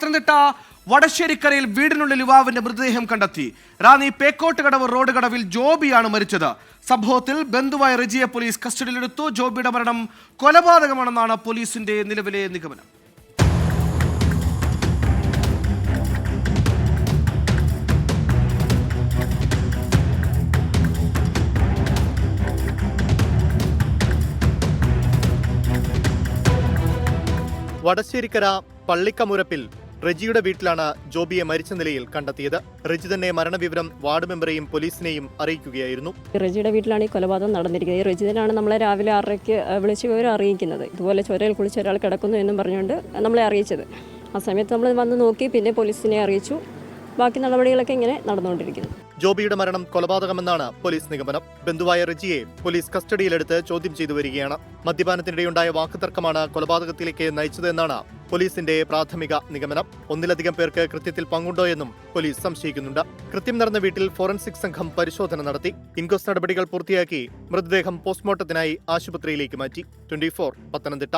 പത്തനംതിട്ട വടശ്ശേരിക്കരയിൽ വീടിനുള്ളിൽ യുവാവിന്റെ മൃതദേഹം കണ്ടെത്തി. റാന്നി പേക്കോട്ടുകടവ് റോഡ് കടവിൽ ജോബിയാണ് മരിച്ചത്. സംഭവത്തിൽ ബന്ധുവായ റെജിയെ പോലീസ് കസ്റ്റഡിയിലെടുത്തു. ജോബിയുടെ മരണം കൊലപാതകമാണെന്നാണ് പോലീസിന്റെ നിലവിലെ നിഗമനം. വടശ്ശേരിക്കര പള്ളിക്കമുരപ്പിൽ റെജിയുടെ വീട്ടിലാണ് ജോബിയെ മരിച്ച നിലയിൽ കണ്ടെത്തിയത്. റെജി തന്നെ മരണവിവരം വാർഡ് മെമ്പറെയും പോലീസിനെയും അറിയിക്കുകയായിരുന്നു. റെജിയുടെ വീട്ടിലാണ് ഈ കൊലപാതകം നടന്നിരിക്കുന്നത്. ഈ റെജിതനാണ് നമ്മളെ രാവിലെ 6:30 വിളിച്ച് വിവരം അറിയിക്കുന്നത്. ഇതുപോലെ ചുരയിൽ കുളിച്ച് ഒരാൾ കിടക്കുന്നു എന്നും പറഞ്ഞുകൊണ്ട് നമ്മളെ അറിയിച്ചത്. ആ സമയത്ത് നമ്മൾ വന്ന് നോക്കി, പിന്നെ പോലീസിനെ അറിയിച്ചു. ബാക്കി നടപടികളൊക്കെ ഇങ്ങനെ നടന്നുകൊണ്ടിരിക്കുന്നു. ജോബിയുടെ മരണം കൊലപാതകമെന്നാണ് പോലീസ് നിഗമനം. ബന്ധുവായ റെജിയെ പോലീസ് കസ്റ്റഡിയിലെടുത്ത് ചോദ്യം ചെയ്തു വരികയാണ്. മദ്യപാനത്തിനിടെയുണ്ടായ വാക്കുതർക്കമാണ് കൊലപാതകത്തിലേക്ക് നയിച്ചതെന്നാണ് പോലീസിന്റെ പ്രാഥമിക നിഗമനം. ഒന്നിലധികം പേർക്ക് കൃത്യത്തിൽ പങ്കുണ്ടോ എന്നും പോലീസ് സംശയിക്കുന്നുണ്ട്. കൃത്യം നടന്ന വീട്ടിൽ ഫോറൻസിക് സംഘം പരിശോധന നടത്തി. ഇൻക്വസ്റ്റ് നടപടികൾ പൂർത്തിയാക്കി മൃതദേഹം പോസ്റ്റ്മോർട്ടത്തിനായി ആശുപത്രിയിലേക്ക് മാറ്റി. 24 പത്തനംതിട്ട.